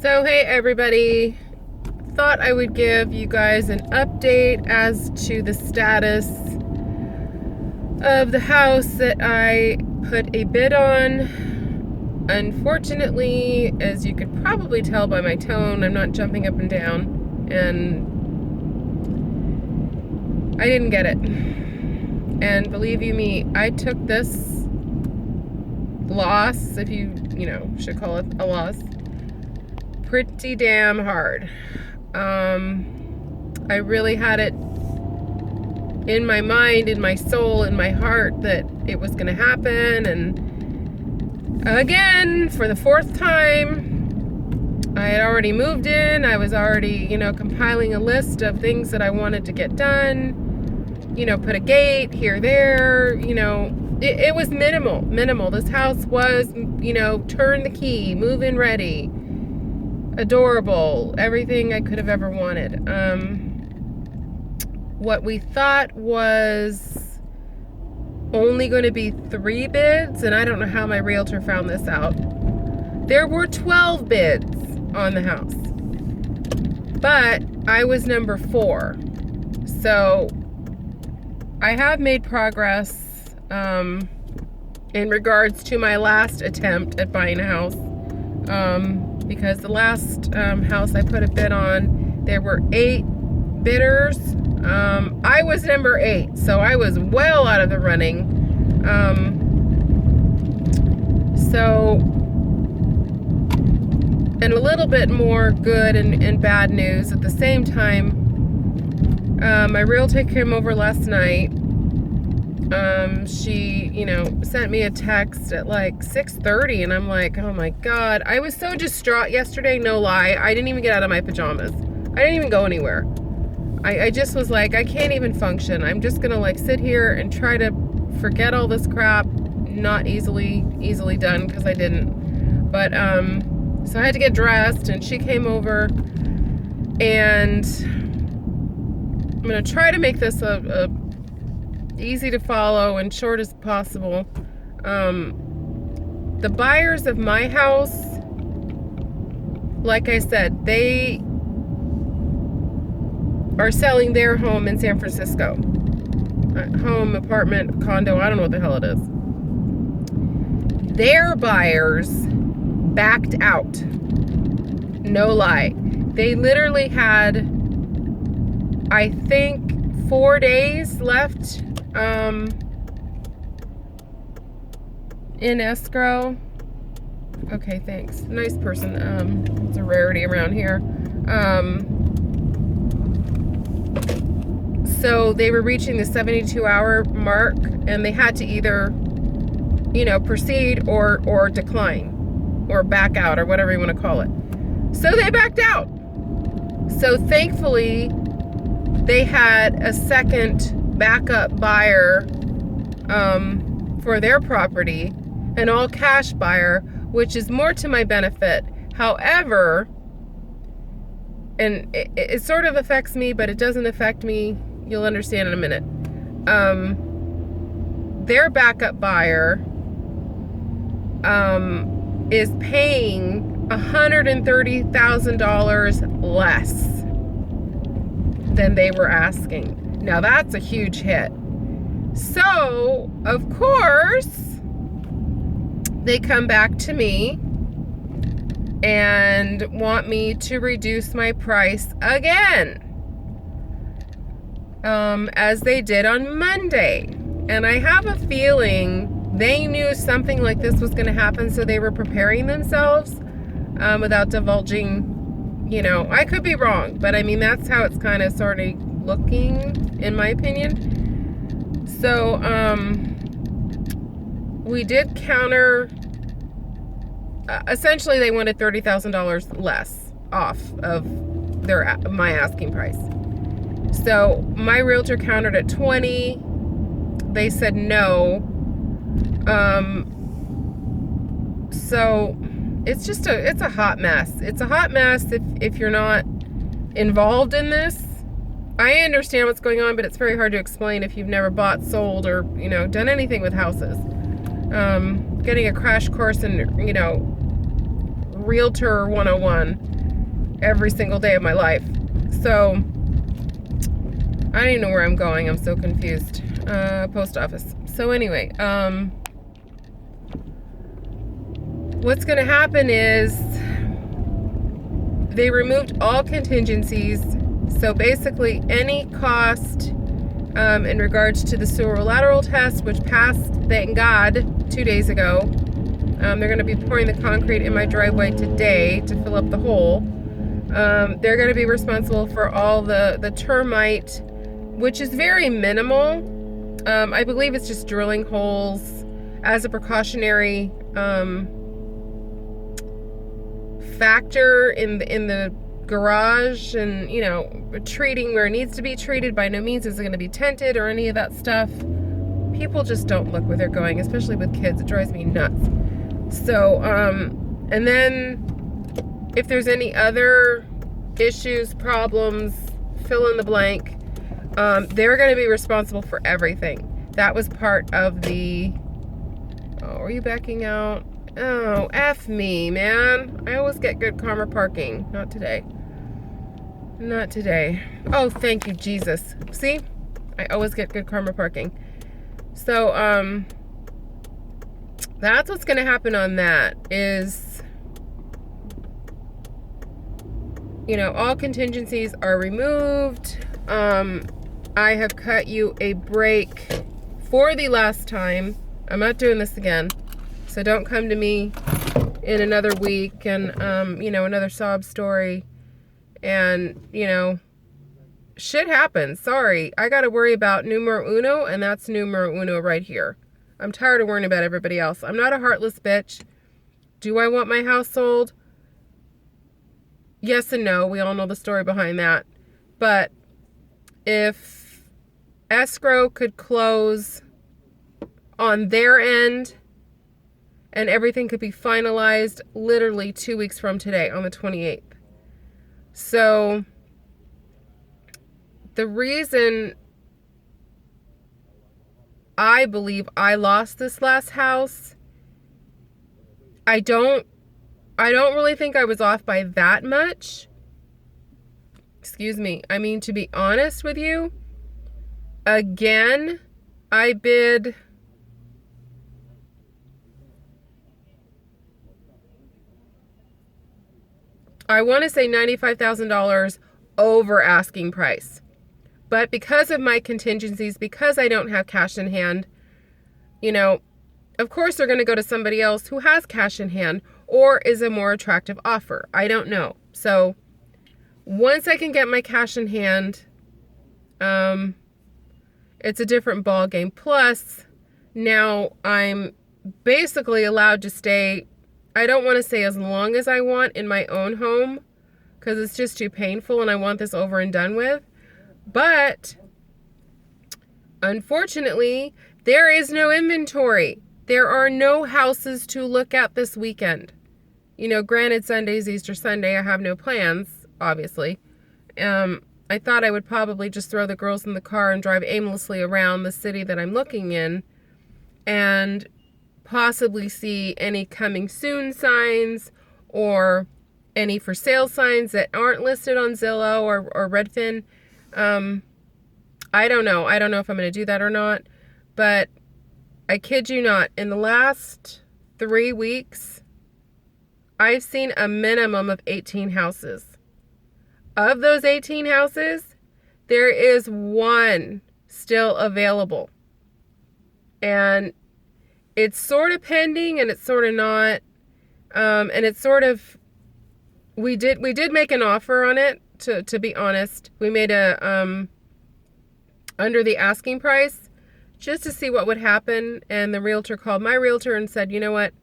So hey everybody, thought I would give you guys an update as to the status of the house that I put a bid on. Unfortunately, as you could probably tell by my tone, I'm not jumping up and down, and I didn't get it. And believe you me, I took this loss, if you should call it a loss, pretty damn hard. I really had it in my mind, in my soul, in my heart that it was going to happen. And again, for the fourth time, I had already moved in. I was already, compiling a list of things that I wanted to get done. Put a gate here, there, it was minimal. This house was, turn the key, move in ready. Adorable, everything I could have ever wanted. What we thought was only going to be 3 bids, and I don't know how my realtor found this out. There were 12 bids on the house, but I was number 4. So I have made progress in regards to my last attempt at buying a house. Because the last house I put a bid on, there were 8 bidders. I was number 8, so I was well out of the running. And a little bit more good and bad news at the same time. My realtor came over last night. She, sent me a text at like 6:30, and I'm like, oh my God. I was so distraught yesterday, no lie. I didn't even get out of my pajamas. I didn't even go anywhere. I just was like, I can't even function. I'm just gonna sit here and try to forget all this crap. Not easily done, because I didn't. But, so I had to get dressed, and she came over, and I'm gonna try to make this a easy to follow and short as possible. The buyers of my house, like I said, they are selling their home in San Francisco. Home, apartment, condo, I don't know what the hell it is. Their buyers backed out. No lie. They literally had, I think, 4 days left in escrow. Okay, thanks. Nice person. It's a rarity around here. So they were reaching the 72-hour mark, and they had to either, proceed or decline or back out, or whatever you want to call it. So they backed out. So thankfully, they had a second backup buyer for their property, an all-cash buyer, which is more to my benefit. However, and it sort of affects me, but it doesn't affect me. You'll understand in a minute. Their backup buyer is paying $130,000 less than they were asking. Now that's a huge hit. So, of course, they come back to me and want me to reduce my price again, as they did on Monday. And I have a feeling they knew something like this was going to happen, so they were preparing themselves without divulging. I could be wrong, but I mean, that's how it's kind of sort of looking, in my opinion. So, we did counter. Essentially, they wanted $30,000 less off of my asking price. So my realtor countered at 20. They said no. So it's a hot mess. It's a hot mess if you're not involved in this. I understand what's going on, but it's very hard to explain if you've never bought, sold, or done anything with houses. Getting a crash course in Realtor 101 every single day of my life. So I don't even know where I'm going. I'm so confused. Post office. So anyway, what's going to happen is they removed all contingencies. So basically any cost in regards to the sewer lateral test, which passed, thank God, 2 days ago. They're going to be pouring the concrete in my driveway today to fill up the hole. They're going to be responsible for all the termite, which is very minimal. I believe it's just drilling holes as a precautionary factor in the garage, and treating where it needs to be treated. By no means is it going to be tented or any of that stuff. People just don't look where they're going, especially with kids. It drives me nuts. So and then if there's any other issues, problems, fill in the blank, they're going to be responsible for everything. That was part of the... Oh, are you backing out? Oh, F me, man. I always get good karma parking. Not today. Not today. Oh, thank you, Jesus. See? I always get good karma parking. So, that's what's going to happen on that is, all contingencies are removed. I have cut you a break for the last time. I'm not doing this again. So don't come to me in another week and, another sob story. And, shit happens. Sorry. I got to worry about numero uno, and that's numero uno right here. I'm tired of worrying about everybody else. I'm not a heartless bitch. Do I want my house sold? Yes and no. We all know the story behind that. But if escrow could close on their end and everything could be finalized literally 2 weeks from today on the 28th. So the reason I believe I lost this last house, I don't really think I was off by that much. Excuse me. I mean, to be honest with you, again, I bid I want to say $95,000 over asking price. But because of my contingencies, because I don't have cash in hand, of course they're going to go to somebody else who has cash in hand or is a more attractive offer. I don't know. So once I can get my cash in hand, it's a different ball game. Plus, now I'm basically allowed to stay, I don't want to say as long as I want in my own home because it's just too painful and I want this over and done with. But unfortunately, there is no inventory. There are no houses to look at this weekend. Granted, Sunday's Easter Sunday. I have no plans, obviously. I thought I would probably just throw the girls in the car and drive aimlessly around the city that I'm looking in and possibly see any coming soon signs or any for sale signs that aren't listed on Zillow or Redfin. I don't know. I don't know if I'm going to do that or not, but I kid you not, in the last 3 weeks, I've seen a minimum of 18 houses. Of those 18 houses, there is one still available. And it's sort of pending and it's sort of not. And it's sort of, we did make an offer on it, to be honest. We made a, under the asking price just to see what would happen. And the realtor called my realtor and said, you know what?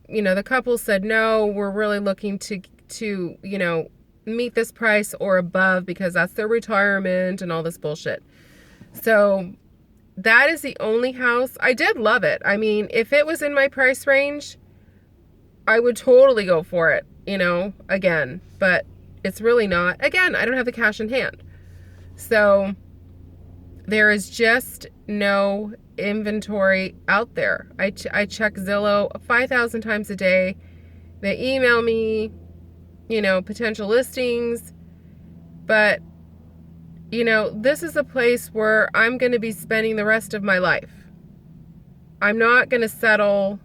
The couple said, no, we're really looking to meet this price or above because that's their retirement and all this bullshit. So that is the only house. I did love it. I mean, if it was in my price range, I would totally go for it, again, but it's really not. Again, I don't have the cash in hand. So there is just no inventory out there. I check Zillow 5,000 times a day. They email me, potential listings. But, this is a place where I'm going to be spending the rest of my life. I'm not going to settle.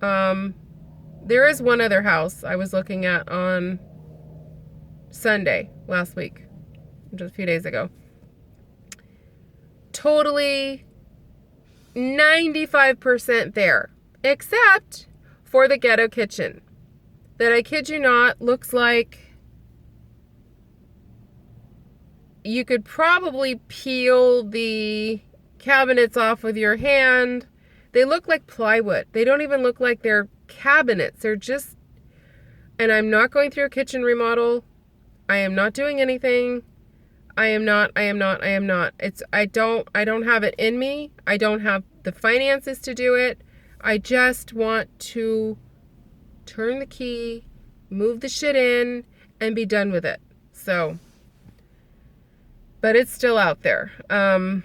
There is one other house I was looking at on Sunday last week, just a few days ago. Totally 95% there, except for the ghetto kitchen. That, I kid you not, looks like you could probably peel the cabinets off with your hand. They look like plywood. They don't even look like they're cabinets. They're just, and I'm not going through a kitchen remodel. I am not doing anything. I am not. I don't have it in me. I don't have the finances to do it. I just want to turn the key, move the shit in, and be done with it. So, but it's still out there. And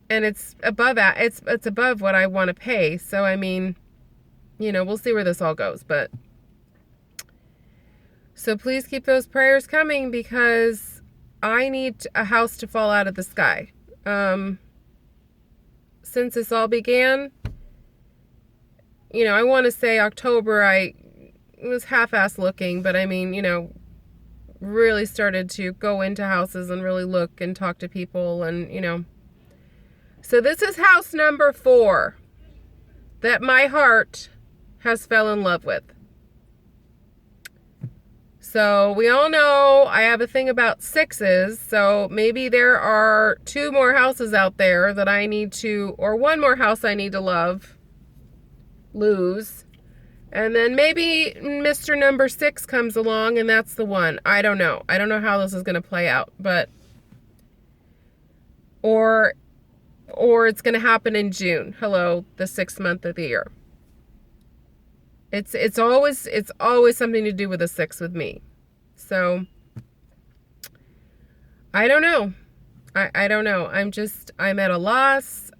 it's above what I want to pay. So, I mean, we'll see where this all goes, but so please keep those prayers coming, because I need a house to fall out of the sky. Since this all began, I want to say October, I was half-ass looking, but I mean, really started to go into houses and really look and talk to people, and, So this is house number 4 that my heart has fell in love with. So we all know I have a thing about 6s, so maybe there are 2 more houses out there that I need to, or 1 more house I need to lose. And then maybe Mr. Number 6 comes along and that's the one. I don't know. I don't know how this is going to play out, but, or it's going to happen in June. Hello, the 6th month of the year. It's always something to do with a 6 with me. So I don't know. I don't know. I'm at a loss.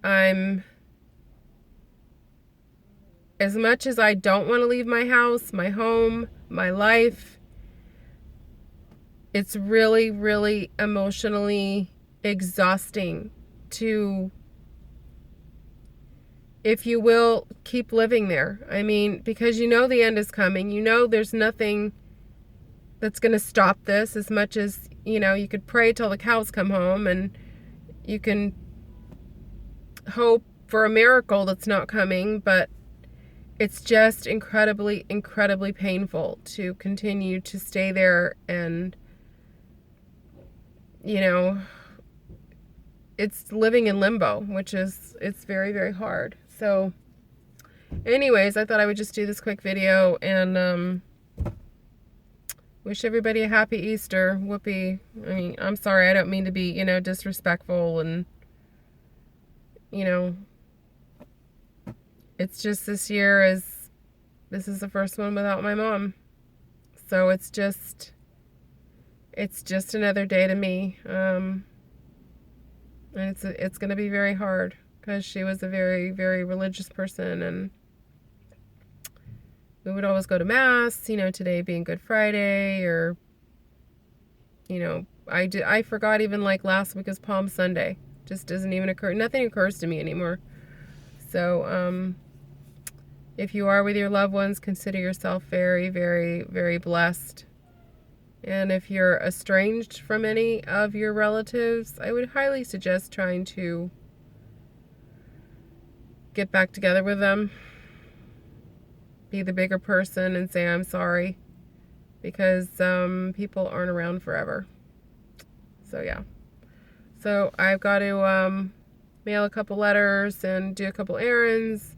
As much as I don't want to leave my house, my home, my life, it's really, really emotionally exhausting to, if you will, keep living there. I mean, because the end is coming. There's nothing that's going to stop this, as much as, you could pray till the cows come home, and you can hope for a miracle that's not coming, but it's just incredibly, incredibly painful to continue to stay there, and, it's living in limbo, it's very, very hard. So anyways, I thought I would just do this quick video and wish everybody a happy Easter. Whoopee. I mean, I'm sorry, I don't mean to be, disrespectful, and, it's just this year this is the first one without my mom. So it's just another day to me. And it's going to be very hard, because she was a very, very religious person, and we would always go to Mass, today being Good Friday, or, I forgot even like last week was Palm Sunday. Just doesn't even occur. Nothing occurs to me anymore. So, if you are with your loved ones, consider yourself very, very, very blessed. And if you're estranged from any of your relatives, I would highly suggest trying to get back together with them. Be the bigger person and say, I'm sorry. Because people aren't around forever. So, yeah. So, I've got to mail a couple letters and do a couple errands.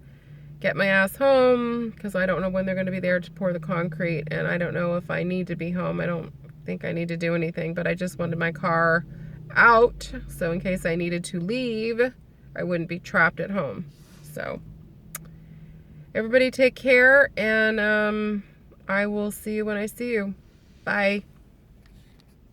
Get my ass home, because I don't know when they're going to be there to pour the concrete, and I don't know if I need to be home. I don't think I need to do anything, but I just wanted my car out, so in case I needed to leave, I wouldn't be trapped at home. So everybody take care, and I will see you when I see you. Bye.